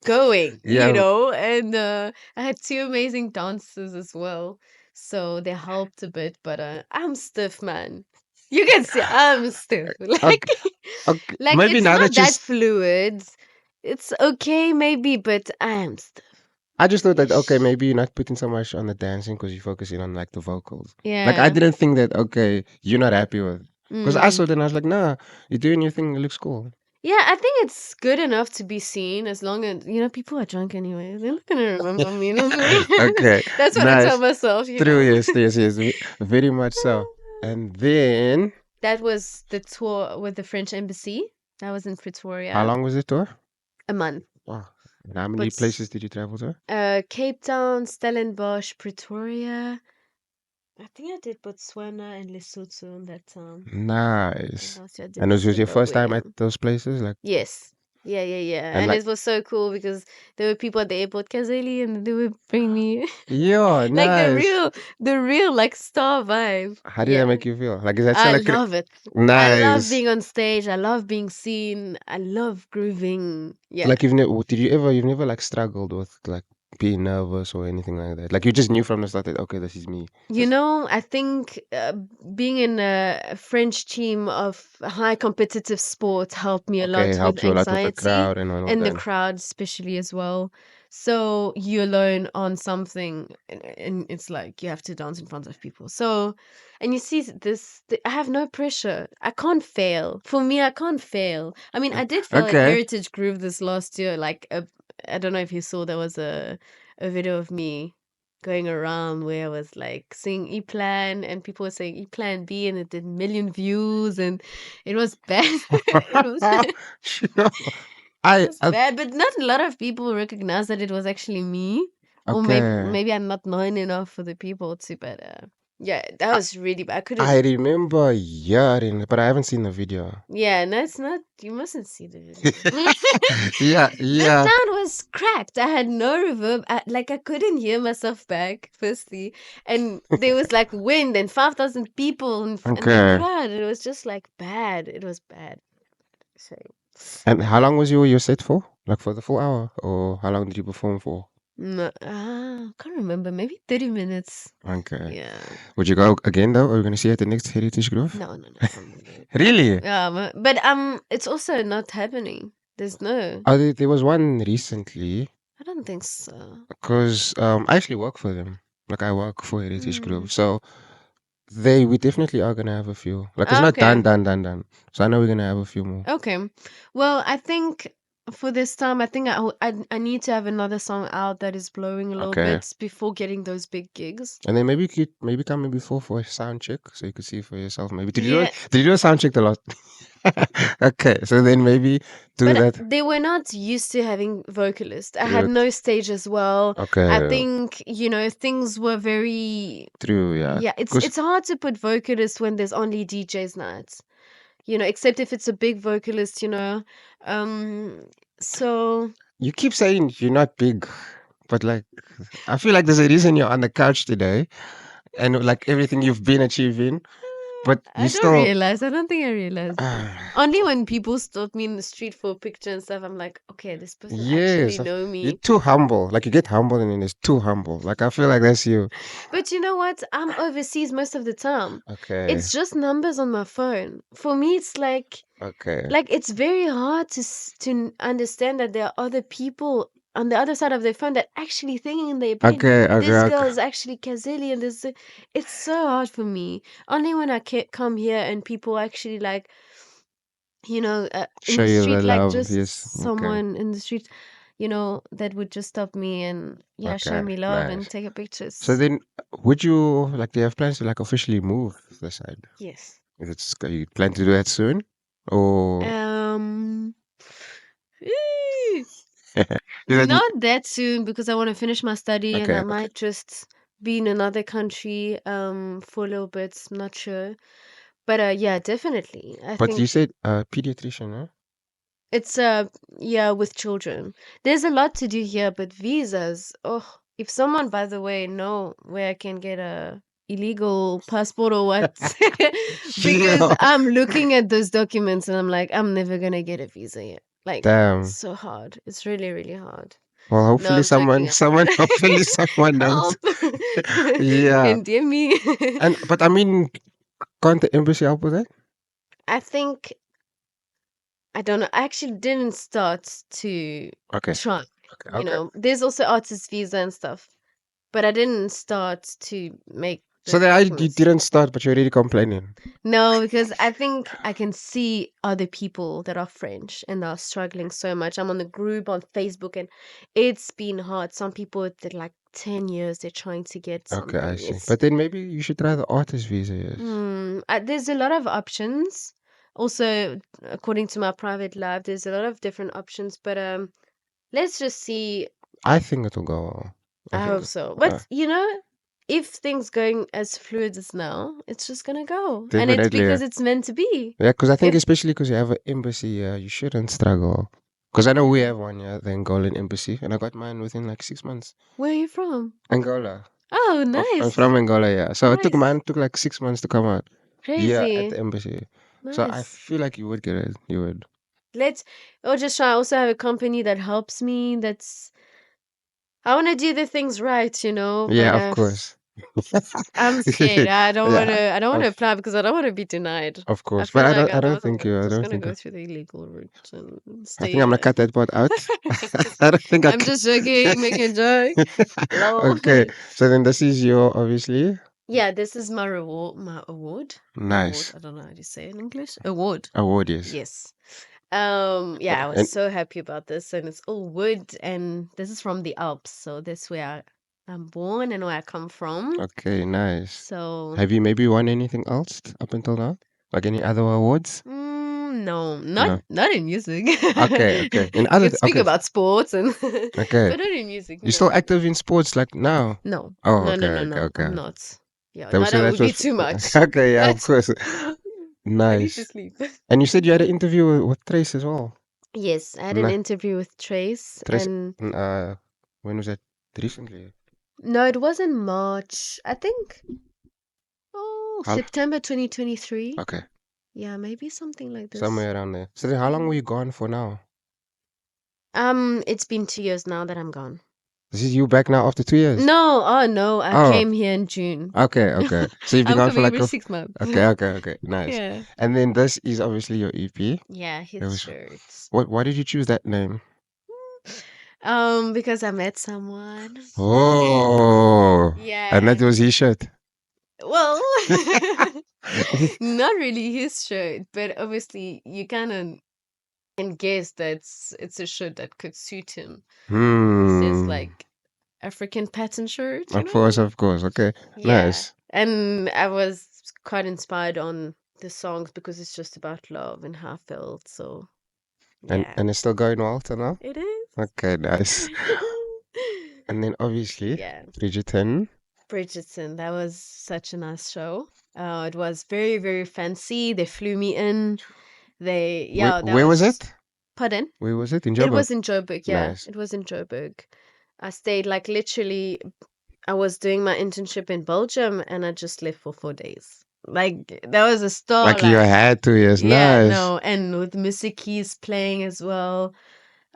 going, Yeah. and I had two amazing dancers as well. So they helped a bit, but I'm stiff, man. You can see I'm stiff. Like Okay, okay. like Maybe it's now not that you, that fluid. It's okay maybe, but I am stiff. I just thought that okay, Ish. maybe you're not putting so much on the dancing because you're focusing on like the vocals. Like I Yeah. didn't think that okay, you're not happy with. Because I saw Mm. it and I was like, nah, you're doing your thing. It looks cool. Yeah, I think it's good enough to be seen as long as people are drunk anyway. They're not gonna remember me. Okay, That's what I tell nice. myself. True, yes, yes, yes, very much so. And then, That was the tour with the French embassy. That was in how Pretoria. long was the tour? A month. Wow. And how many But places did you travel to? Cape Town, Stellenbosch, Pretoria. I think I did Botswana and Lesotho in that time. And Nice. also I did And was your first time Zimbabwe. at those places? Like, Yes. Yeah, yeah, yeah. and And like, it was so cool because there were people at the airport, Kazeli, and they would bring me yeah, like nice. the real like star vibe. How did that Yeah. make you feel? Like, is that still I like, love it. I love nice? being on stage. I love being seen. I love grooving. Yeah. Like, you've never like struggled with like being nervous or anything like that? Like, you just knew from the start that, okay, this is me. This, I think being in a French team of high competitive sport helped me a okay, it lot with helps you a lot with the anxiety crowd and all of and the that. crowd, especially as well. So you alone on something, and it's like you have to dance in front of people. So, and you see I have no pressure. I can't fail. For me, I can't fail. I mean, I did fail at Okay. Heritage Groove this last year. I don't know if you saw, there was a video of me going around where I was like saying E plan and people were saying E plan B and it did million views and it was bad. it was Sure. it I, was bad, but not a lot of people recognized that it was actually me. Or okay. maybe I'm not known enough for the people to, but yeah, that I, was really bad. I I couldn't. remember hearing, but I haven't seen the video. Yeah, no, it's not. You mustn't see the video. Yeah, The yeah. sound was cracked. I had no reverb. I couldn't hear myself back. Firstly, and there was like wind and 5,000 people in the Okay. crowd. It was just like bad. It was bad. So And how long was your set for? Like for the full hour, or how long did you perform for? no, can't remember. Maybe 30 minutes. Okay. Yeah. Would you go again though? Are we gonna see you at the next Heritage Grove? No, no, no. I'm good. Really? Yeah, but it's also not happening. There's no. Oh, there was one recently I don't think so. because I actually work for them. Like I work for Heritage Hmm. Grove, so we definitely are gonna have a few. Like it's not Okay. done, done, done, done. So I know we're gonna have a few more. Okay. Well, I think for this time, I think I need to have another song out that is blowing a little Okay. bit before getting those big gigs. And then maybe you could maybe come in before for a sound check so you could see for yourself. Maybe Yeah, did you do a sound check the last? Okay, so then maybe do but that. they were not used to having vocalists. I had Good. no stage as well. I Okay. think, things were very, True. Yeah. yeah, it's Because it's hard to put vocalists when there's only DJs nights. Except if it's a big vocalist. Um so you keep saying you're not big, but like I feel like there's a reason you're on the couch today, and like everything you've been achieving, but you I don't still. realize. I don't think I realized it. Only when people stop me in the street for a picture and stuff, I'm like, okay, this person actually Yes, know you're me. too humble. Like you get humble and then it's too humble. Like I feel like that's you. But you know what? I'm overseas most of the time. Okay. It's just numbers on my phone. For me, it's Okay. like it's very hard to understand that there are other people on the other side of their phone that actually thinking in their brain, Okay. Okay. this girl Okay. is actually Kazeli and this. It's so hard for me. Only when I come here and people actually like in Show the you the street, like love. just Yes. Okay. someone in the street, that would just stop me and, yeah, show Okay. me love and Nice. take a So pictures. then, would you like? Do you have plans to like officially move this side? Yes. Is it you plan to do that soon, or Um, eh, is that Not that soon because I want to finish my study and I okay? Okay. might just be in another country for a little bit. I'm not sure. But yeah, definitely. I But you think said pediatrician, huh? it's yeah, with children. There's a lot to do here, but visas. Oh, if someone, by the way, know where I can get a illegal passport or what, because Yeah. I'm looking at those documents and I'm like, I'm never gonna get a visa yet. Like, it's Damn. so hard. It's really, really hard. Well, No, hopefully I'm joking. hopefully someone knows. Help! Yeah. Can dear me. But I mean, can't the embassy help with that? I think I don't know. I actually didn't start to Okay. try. Okay. Okay. There's also artist visa and stuff, but I didn't start to make the So you documents. didn't start, but you're already complaining. No, because I think I can see other people that are French and are struggling so much. I'm on the group on Facebook and it's been hard. Some people did like 10 years they're trying to get Okay, I something. see. But then maybe you should try the artist visa, yes. There's a lot of options. Also, according to my private lab, there's a lot of different options, but let's just see. I think it'll go well. I I think, hope so. uh, But if things going as fluid as now, it's just gonna go, and it's definitely. because it's meant to be. Yeah, because I think If especially because you have an embassy here, you shouldn't struggle. Because I know we yeah, have one, yeah, the Angolan embassy, and I got mine within like 6 months. where are you from? Angola. Oh, I'm nice, from Angola, yeah. So it took nice, mine took like 6 months to come out. Yeah, at crazy, the embassy. So I nice. feel like you would get it. You would. Let's. Or just try. I also have a company that helps me. I want to do the things right, but Yeah, of course. I'm scared. I don't want Yeah, to. I don't want to of apply because I don't want to be denied. of I course. But feel like I I don't don't. think you. I'm I just don't gonna think. go through the illegal route and I think stay I'm gonna here. cut that part out. I don't think I I'm can. just joking, making a joke. Lol. Okay, so then this is your obviously Yeah, this is my reward. My award. Reward. nice I don't know how to say it in English. Award. award, yes. Yes. Yeah, Okay, I was and so happy about this, and it's all wood, and this is from the Alps, so that's where I'm born and where I come from. okay, nice. So, Have you maybe won anything else up until now? Like any other awards? no, not No. not in music. Okay, okay. In I other, can speak okay, about sports and, okay. but not in music. You're still No, active in sports like now? no, Oh, no, no, okay, no, okay, no. okay. I'm not. Yeah, That was now so that that would be was too much. okay, yeah, of But course. I need to Nice. sleep. And you said you had an interview with Trace as well. Yes, I had an Nah, interview with Trace, Trace. and Uh, when was that? Recently. no, it was in March. I think, How? September 2023. Okay, Yeah, maybe something like this. somewhere around there. So then, how long were Mm. you gone for now? It's been 2 years now that I'm gone. This is you back now after 2 years. No, oh no, I Oh, came here in June. okay, okay. So you've been I'm gone for coming like every 6 months. okay, okay, okay. Nice. Yeah. And then this is obviously your EP. Yeah, It his was shirts. what? Why did you choose that name? Because I met someone. Oh, Yeah, and that was and his shirt. well, not really his shirt, but obviously you kind of can guess that it's a shirt that could suit him. It says Hmm. like African pattern shirt, Of course, of course. Okay, Yeah. nice. And I was quite inspired on the songs because it's just about love and how I felt. So, yeah, And it's still going well till now. it is. Okay, nice. And then obviously Yeah. Bridgerton. Bridgerton, that was such a nice show. It was very, very fancy. They flew me in. Yeah, that Where was was, it? pardon? Where was it? In It Joburg. was in Joburg. Yeah, Nice. it was in Joburg. I stayed like literally I was doing my internship in Belgium and I just left for 4 days. Like that was a Like you storyline. had 2 years. Yeah, Nice. no, and with music keys playing as well.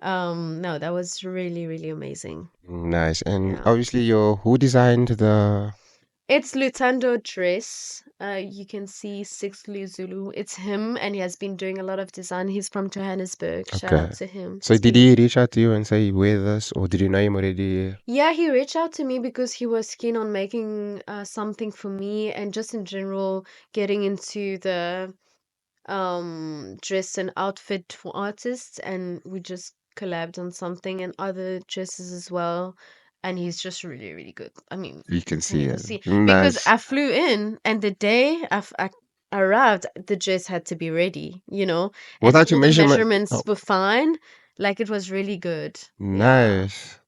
No, that was really, really amazing. Nice. And Yeah. obviously your who designed the It's Lutando Dress. You can see Six Zulu. It's him, and he has been doing a lot of design. He's from Johannesburg. Shout out okay. to him. So He's did been he reach out to you and say wear this or did you know him already? Yeah, he reached out to me because he was keen on making something for me and just in general getting into the dress and outfit for artists, and we just collabed on something and other dresses as well. And he's just really, really good. I mean, You can can see you it. not see? Because Nice. I flew in, and the day I arrived, the dress had to be ready, and Without your all the measurement. measurements Oh, were fine. Like it was really good. Yeah. nice.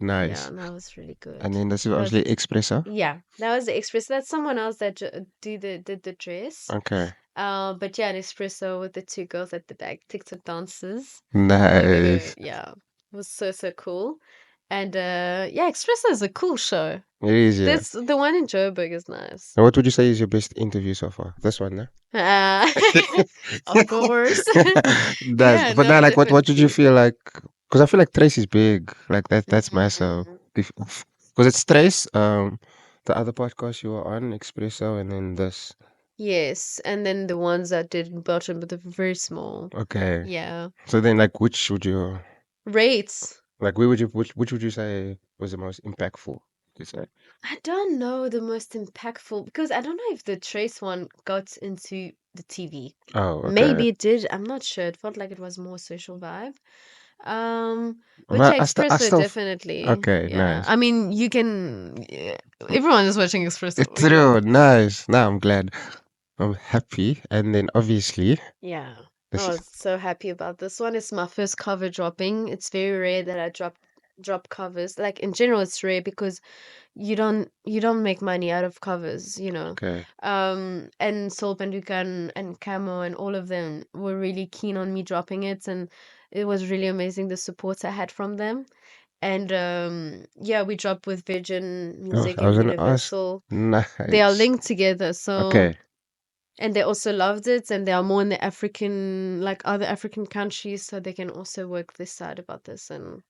Yeah, Nice. and that was really And good. then this is That was obviously espresso. yeah, that was the espresso. That's someone else that did the dress. Okay. But yeah, an espresso with the two girls at the back, TikTok dancers. They were Nice. yeah, it was so cool. And yeah, espresso is a cool show. It is, yeah. This the one in Joburg is nice. And what would you say is your best interview so far? This one, no? Uh, of course. Nice. Yeah, But no, now, like, what did you definitely. feel like? Because I feel like Trace is big. Like that's massive. Hmm. Because it's Trace, the other podcast you were on, Espresso, and then this. Yes, and then the ones that did bottom, but they're very small. Okay. Yeah. So then, like, which would you Rates. like? Where would you which would you say was the most impactful? You say? I don't know the most impactful because I don't know if the Trace one got into the TV. Oh, okay. Maybe it did. I'm not sure. It felt like it was more social vibe. But Well, yeah, I Espresso still. definitely. Okay, Yeah. nice. I mean, you can. Yeah, everyone is watching Espresso. It's true. Nice. Now I'm glad. I'm happy. And then obviously Yeah. I this is was so happy about this one. It's my first cover dropping. It's very rare that I drop covers. Like in general, it's rare because you don't make money out of covers, okay. and Soul Panduka and Camo and all of them were really keen on me dropping it, and it was really amazing the support I had from them. And yeah, we dropped with Virgin Oh, Music I was and gonna ask. Universal. They are Nice. linked together, so Okay. and they also loved it, and they are more in the African, like other African countries, so they can also work this side about this. And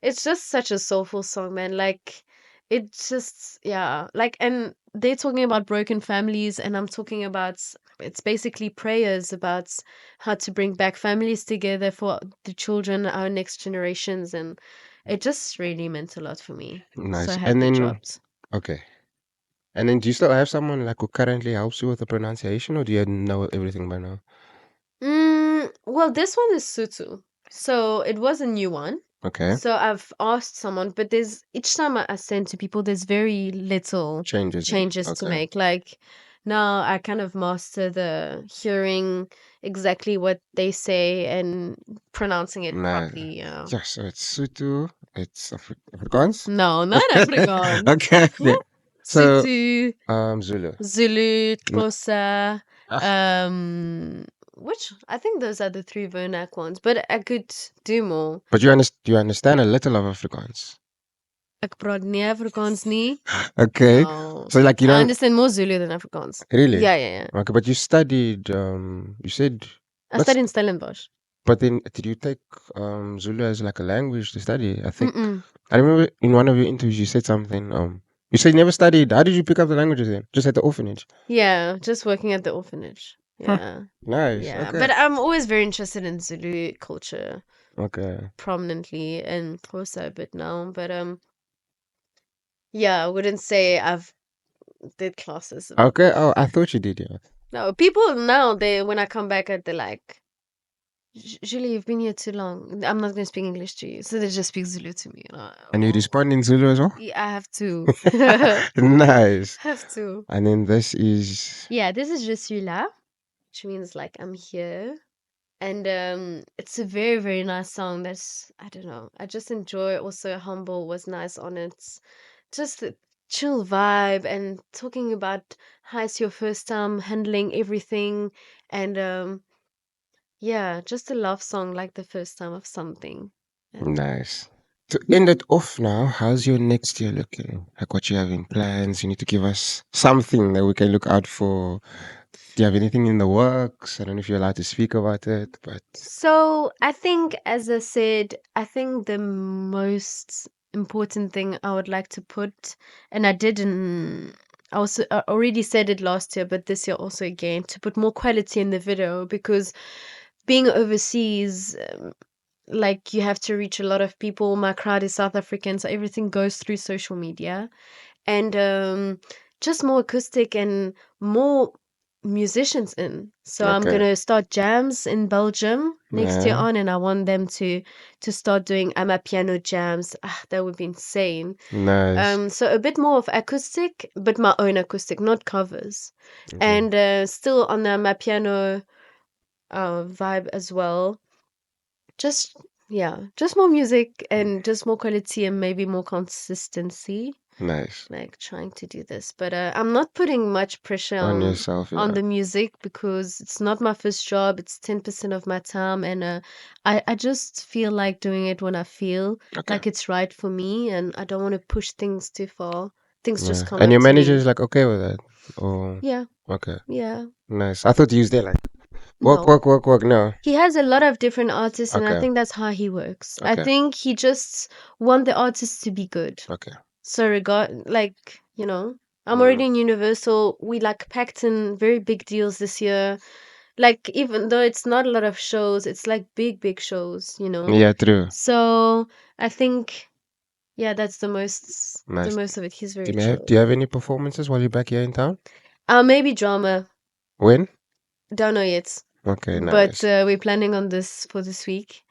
it's just such a soulful song, man. Like it just yeah, like and they're talking about broken families and I'm talking about it's basically prayers about how to bring back families together for the children, our next generations, and it just really meant a lot for me. So Nice. And happy it then dropped. okay. And then do you still have someone like who currently helps you with the pronunciation, or do you know everything by now? Well, this one is Sutu. So it was a new one. Okay. So I've asked someone, but there's each time I send to people, there's very little Changes in. changes to Okay. make. Like now I kind of master the hearing exactly what they say and pronouncing it Nice. properly. Yeah. Yeah, so it's Sutu, it's Afrikaans. No, not Afrikaans. Okay. Okay. So Sutu, Zulu. Zulu, N- Xhosa, ah, um, which I think those are the three Vernac ones, but I could do more. but you understand a little of Afrikaans. Ek praat nie Afrikaans nie. Okay. No. So like you I don't understand more Zulu than Afrikaans. really. Yeah, yeah, yeah. Okay, but you studied you said I let's studied in Stellenbosch. but then did you take Zulu as like a language to study? I think Mm-mm. I remember in one of your interviews you said something you said you never studied. How did you pick up the languages then? Just at the orphanage. Yeah, just working at the orphanage. Huh. Yeah. Nice. Yeah. Okay. But I'm always very interested in Zulu culture Okay. prominently and Xhosa a bit now. But yeah, I wouldn't say I've did classes. Okay. Oh, I thought you did, yeah. No, people now they when I come back they're like Julie, you've been here too long. I'm not going to speak English to you. So they just speak Zulu to me. And you Oh, respond in Zulu as well? yeah, I have to. Nice. Have to. And then this is Yeah, this is Je suis là, which means like I'm here. And it's a very, very nice song. That's I don't know. I just enjoy it. Also Humble was nice on it. Just a chill vibe and talking about how it's your first time handling everything and yeah, just a love song like the first time of something. And nice. To end it off now, how's your next year looking? Like what you have in plans? You need to give us something that we can look out for. Do you have anything in the works? I don't know if you're allowed to speak about it, but so I think, as I said, I think the most important thing I would like to put, and I didn't, I already said it last year, but this year also again, to put more quality in the video because being overseas, like you have to reach a lot of people. My crowd is South African, so everything goes through social media and just more acoustic and more. musicians in. So I'm Okay. gonna start jams in Belgium next year Yeah. on, and I want them to start doing piano jams. Ah, that would be insane. Nice. So a bit more of acoustic, but my own acoustic, not covers, Okay. and still on the piano vibe as well. Just yeah, just more music and just more quality and maybe more consistency. Nice. Like trying to do this, but I'm not putting much pressure On yourself, on yeah. the music because it's not my first job. It's 10% of my time, and I just feel like doing it when I feel Okay. like it's right for me, and I don't want to push things too far. Things just Yeah. come And up your to manager is me. like okay with that? Oh, Yeah, okay. yeah. Nice. I thought you was there like work, No, work, work, work. No. he has a lot of different artists, and I Okay. think that's how he works. I Okay. think he just want the artists to be good. Okay. So regard like, I'm Mm. already in Universal. We like packed in very big deals this year. Like even though it's not a lot of shows, it's like big, big shows. Yeah, true. So I think yeah, that's the Nice. most of it. He's Do very you have chill. do you have any performances while you're back here in town? Maybe drama. When? Don't know yet. Okay, But nice. we're planning on this for this week.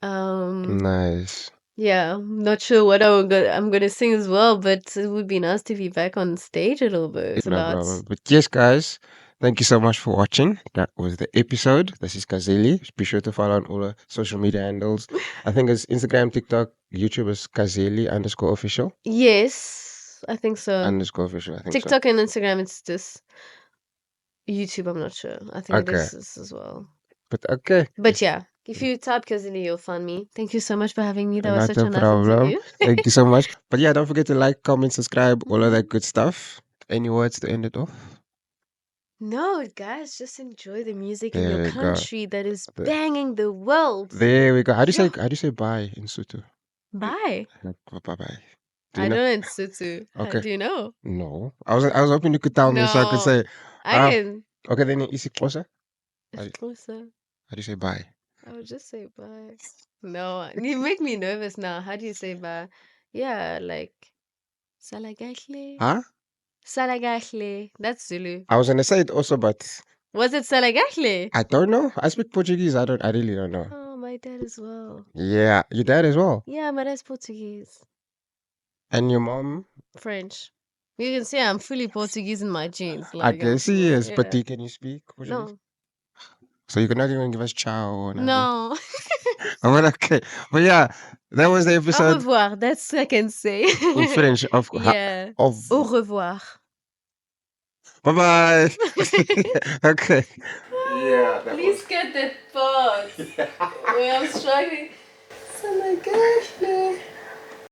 Um Nice. yeah, I'm not sure what I'm gonna sing as well, but it would be nice to be back on stage a little bit, a No lot. problem. But yes, guys, thank you so much for watching. That was the episode. This is Kazeli. Be sure to follow on all the social media handles. I think it's Instagram, TikTok, YouTube is Kazeli underscore official. Yes, I think so. Underscore official, I think so. TikTok and Instagram, it's just YouTube. I'm not sure. I think it Okay. is this as well. But okay. But yeah, if you type Kazili, you'll find me. Thank you so much for having me. That was Not such a a nice problem. interview. Thank you so much. But yeah, don't forget to like, comment, subscribe, all of Mhm. that good stuff. Any words to end it off? No, guys, just enjoy the music in your There we go. country that is Th- banging the world. There we go. Yeah. How do you say bye in Sutu? Bye. Like, bye bye. Do you I know? don't know in Sutu. How Okay. do you know? No. I was hoping you could tell me so I could No, say, I ah, can. okay, then isi closer. It's closer. How do you say bye? I would just say bye. No, you make me nervous now. How do you say bye? Yeah, like Salagahle. Huh? Salagahle. That's Zulu. I was gonna say it also, but Was it Salagahle? I don't know. I speak Portuguese. I really don't know. Oh, my dad as well. Yeah, your dad as well. Yeah, my dad's Portuguese. And your mom? French. You can see I'm fully Portuguese in my genes. I Like, guess he is, but yeah. can you speak Portuguese? No. So you cannot even give us ciao or nothing. No. Oh, well, okay. But yeah, that was the Au episode revoir. That's I can say. in French Yeah. of Au revoir. bye bye. Okay. Yeah, that was. Please get that part. Where I'm struggling. Oh my gosh, no.